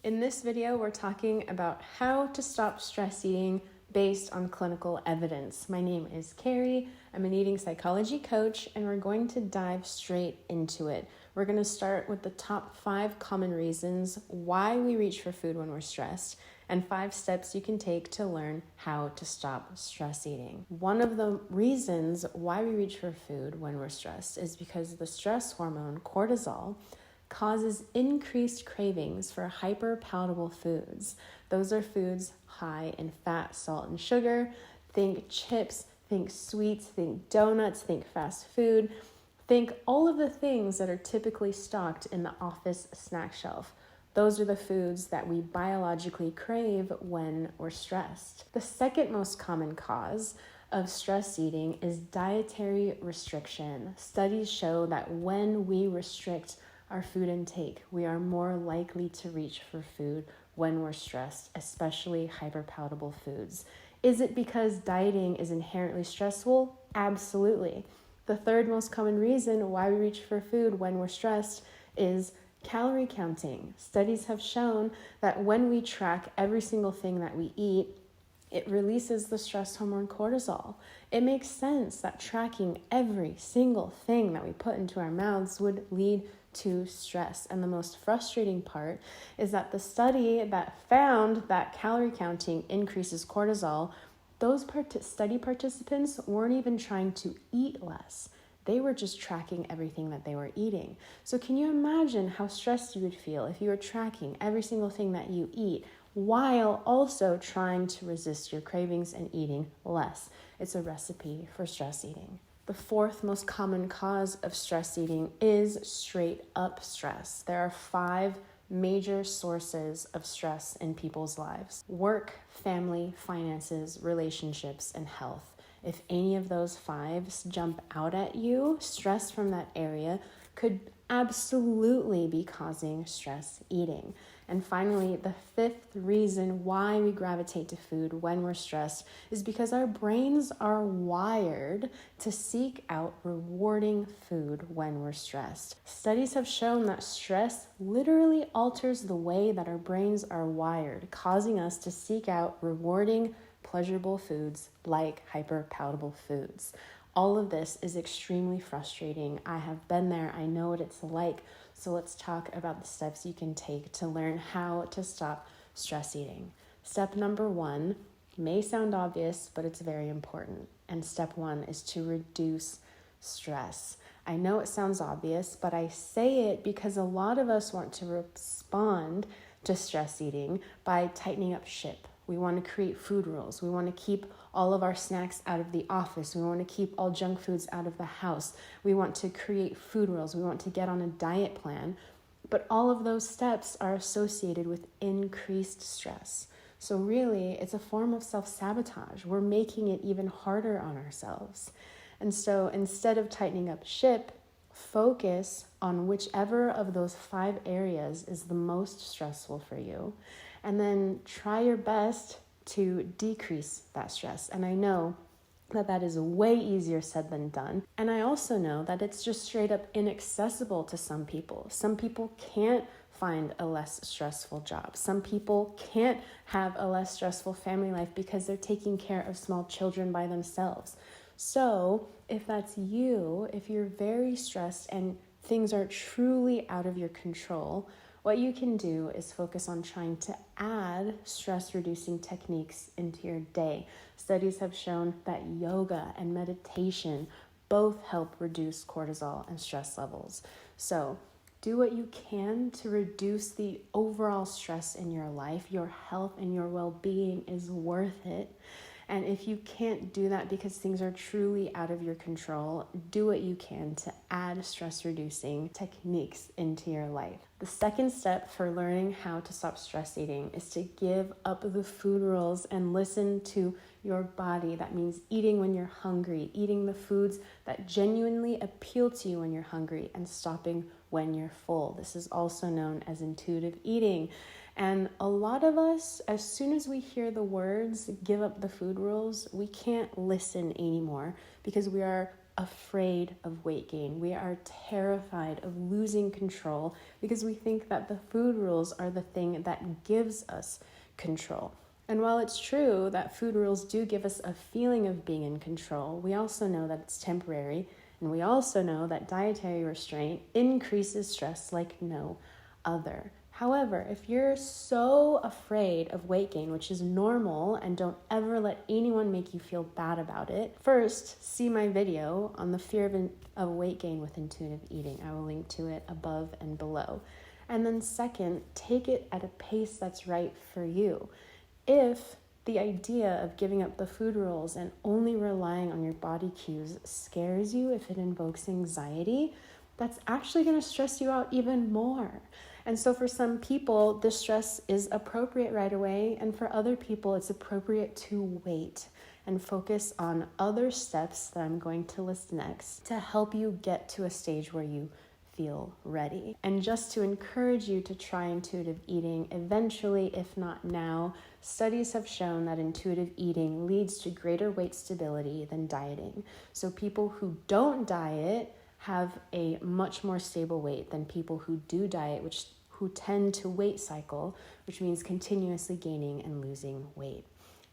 In this video, we're talking about how to stop stress eating based on clinical evidence. My name is Carrie. I'm an eating psychology coach, and we're going to dive straight into it. We're going to start with the top 5 common reasons why we reach for food when we're stressed, and 5 steps you can take to learn how to stop stress eating. One of the reasons why we reach for food when we're stressed is because the stress hormone, cortisol, causes increased cravings for hyperpalatable foods. Those are foods high in fat, salt, and sugar. Think chips, think sweets, think donuts, think fast food. Think all of the things that are typically stocked in the office snack shelf. Those are the foods that we biologically crave when we're stressed. The second most common cause of stress eating is dietary restriction. Studies show that when we restrict our food intake, we are more likely to reach for food when we're stressed, especially hyperpalatable foods. Is it because dieting is inherently stressful? Absolutely. The third most common reason why we reach for food when we're stressed is calorie counting. Studies have shown that when we track every single thing that we eat, it releases the stress hormone cortisol. It makes sense that tracking every single thing that we put into our mouths would lead to stress. And the most frustrating part is that the study that found that calorie counting increases cortisol, those study participants weren't even trying to eat less. They were just tracking everything that they were eating. So can you imagine how stressed you would feel if you were tracking every single thing that you eat while also trying to resist your cravings and eating less? It's a recipe for stress eating. The fourth most common cause of stress eating is straight up stress. There are 5 major sources of stress in people's lives: work, family, finances, relationships, and health. If any of those 5 jump out at you, stress from that area could absolutely be causing stress eating. And finally, the 5th reason why we gravitate to food when we're stressed is because our brains are wired to seek out rewarding food when we're stressed. Studies have shown that stress literally alters the way that our brains are wired, causing us to seek out rewarding, pleasurable foods like hyperpalatable foods. All of this is extremely frustrating. I have been there. I know what it's like. So let's talk about the steps you can take to learn how to stop stress eating. Step number 1 may sound obvious, but it's very important. And step 1 is to reduce stress. I know it sounds obvious, but I say it because a lot of us want to respond to stress eating by tightening up ship. We want to create food rules. We want to keep all of our snacks out of the office. We want to keep all junk foods out of the house. We want to create food rules. We want to get on a diet plan. But all of those steps are associated with increased stress. So really, it's a form of self-sabotage. We're making it even harder on ourselves. And so instead of tightening up ship, focus on whichever of those 5 areas is the most stressful for you. And then try your best to decrease that stress. And I know that is way easier said than done. And I also know that it's just straight up inaccessible to some people. Some people can't find a less stressful job. Some people can't have a less stressful family life because they're taking care of small children by themselves. So if that's you, if you're very stressed and things are truly out of your control, what you can do is focus on trying to add stress-reducing techniques into your day. Studies have shown that yoga and meditation both help reduce cortisol and stress levels. So do what you can to reduce the overall stress in your life. Your health and your well-being is worth it. And if you can't do that because things are truly out of your control, do what you can to add stress-reducing techniques into your life. The second step for learning how to stop stress eating is to give up the food rules and listen to your body. That means eating when you're hungry, eating the foods that genuinely appeal to you when you're hungry, and stopping when you're full. This is also known as intuitive eating. And a lot of us, as soon as we hear the words, give up the food rules, we can't listen anymore because we are afraid of weight gain. We are terrified of losing control because we think that the food rules are the thing that gives us control. And while it's true that food rules do give us a feeling of being in control, we also know that it's temporary, and we also know that dietary restraint increases stress like no other. However, if you're so afraid of weight gain, which is normal, and don't ever let anyone make you feel bad about it, first, see my video on the fear of weight gain with intuitive eating. I will link to it above and below. And then second, take it at a pace that's right for you. If the idea of giving up the food rules and only relying on your body cues scares you, if it invokes anxiety, that's actually going to stress you out even more. And so for some people, the stress is appropriate right away, and for other people, it's appropriate to wait and focus on other steps that I'm going to list next to help you get to a stage where you feel ready. And just to encourage you to try intuitive eating eventually, if not now, studies have shown that intuitive eating leads to greater weight stability than dieting. So people who don't diet have a much more stable weight than people who do diet, who tend to weight cycle, which means continuously gaining and losing weight.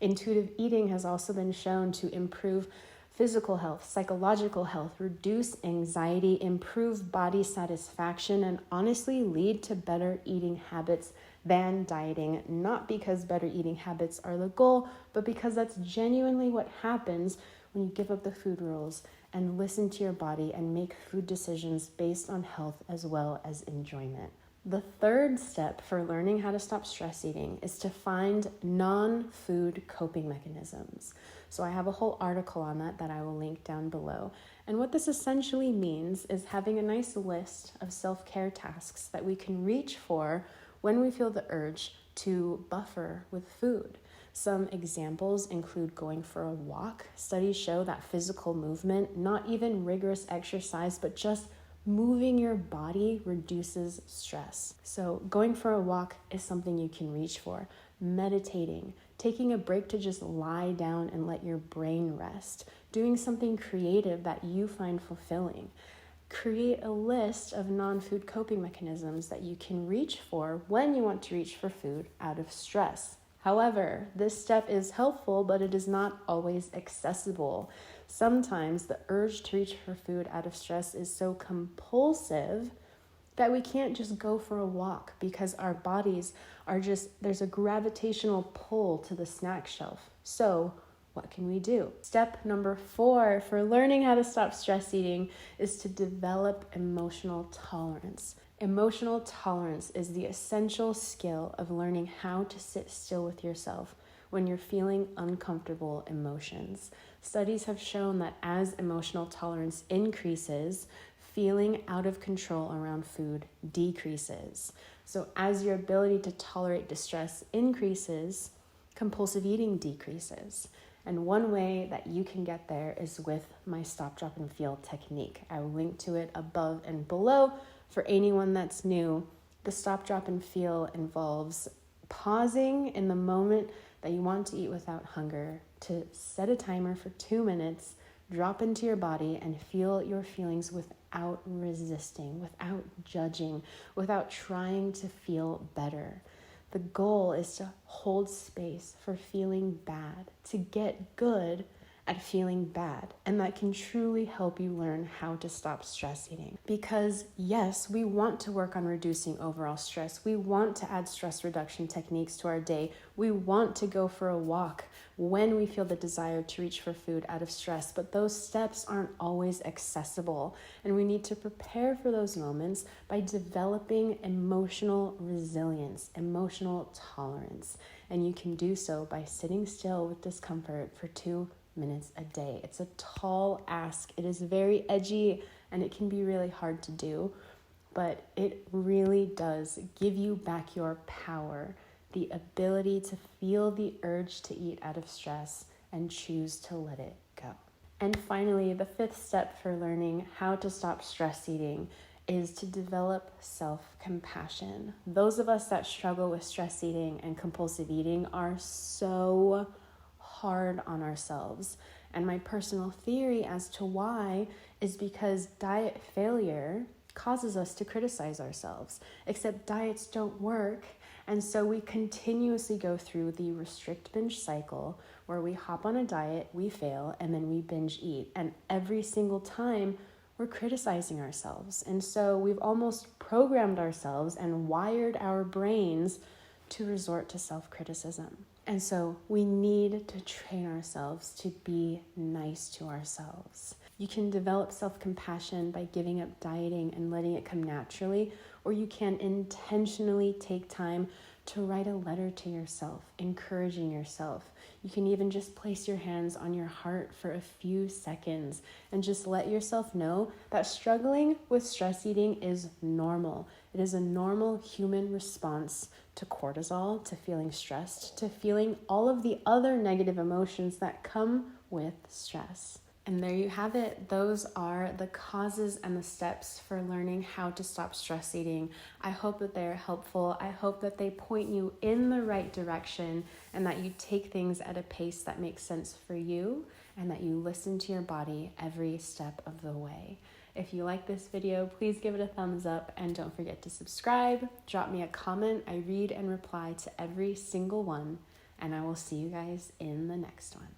Intuitive eating has also been shown to improve physical health, psychological health, reduce anxiety, improve body satisfaction, and honestly lead to better eating habits than dieting, not because better eating habits are the goal, but because that's genuinely what happens when you give up the food rules and listen to your body and make food decisions based on health as well as enjoyment. The third step for learning how to stop stress eating is to find non-food coping mechanisms. So I have a whole article on that I will link down below. And what this essentially means is having a nice list of self-care tasks that we can reach for when we feel the urge to buffer with food. Some examples include going for a walk. Studies show that physical movement, not even rigorous exercise, but just moving your body reduces stress. So going for a walk is something you can reach for. Meditating, taking a break to just lie down and let your brain rest. Doing something creative that you find fulfilling. Create a list of non-food coping mechanisms that you can reach for when you want to reach for food out of stress. However, this step is helpful, but it is not always accessible. Sometimes the urge to reach for food out of stress is so compulsive that we can't just go for a walk because our bodies are there's a gravitational pull to the snack shelf. So what can we do? Step number 4 for learning how to stop stress eating is to develop emotional tolerance. Emotional tolerance is the essential skill of learning how to sit still with yourself when you're feeling uncomfortable emotions. Studies have shown that as emotional tolerance increases, feeling out of control around food decreases. So as your ability to tolerate distress increases, compulsive eating decreases. And one way that you can get there is with my stop, drop, and feel technique. I will link to it above and below. For anyone that's new, the stop, drop, and feel involves pausing in the moment that you want to eat without hunger, to set a timer for 2 minutes, drop into your body and feel your feelings without resisting, without judging, without trying to feel better. The goal is to hold space for feeling bad, to get good at feeling bad. And that can truly help you learn how to stop stress eating. Because yes, we want to work on reducing overall stress. We want to add stress reduction techniques to our day. We want to go for a walk when we feel the desire to reach for food out of stress. But those steps aren't always accessible. And we need to prepare for those moments by developing emotional resilience, emotional tolerance. And you can do so by sitting still with discomfort for 2 minutes a day. It's a tall ask. It is very edgy and it can be really hard to do, but it really does give you back your power, the ability to feel the urge to eat out of stress and choose to let it go. And finally, the 5th step for learning how to stop stress eating is to develop self-compassion. Those of us that struggle with stress eating and compulsive eating are so hard on ourselves. And my personal theory as to why is because diet failure causes us to criticize ourselves, except diets don't work. And so we continuously go through the restrict binge cycle where we hop on a diet, we fail, and then we binge eat. And every single time we're criticizing ourselves. And so we've almost programmed ourselves and wired our brains to resort to self-criticism. And so we need to train ourselves to be nice to ourselves. You can develop self-compassion by giving up dieting and letting it come naturally, or you can intentionally take time to write a letter to yourself, encouraging yourself. You can even just place your hands on your heart for a few seconds and just let yourself know that struggling with stress eating is normal. It is a normal human response to cortisol, to feeling stressed, to feeling all of the other negative emotions that come with stress. And there you have it. Those are the causes and the steps for learning how to stop stress eating. I hope that they're helpful. I hope that they point you in the right direction and that you take things at a pace that makes sense for you and that you listen to your body every step of the way. If you like this video, please give it a thumbs up and don't forget to subscribe. Drop me a comment. I read and reply to every single one, and I will see you guys in the next one.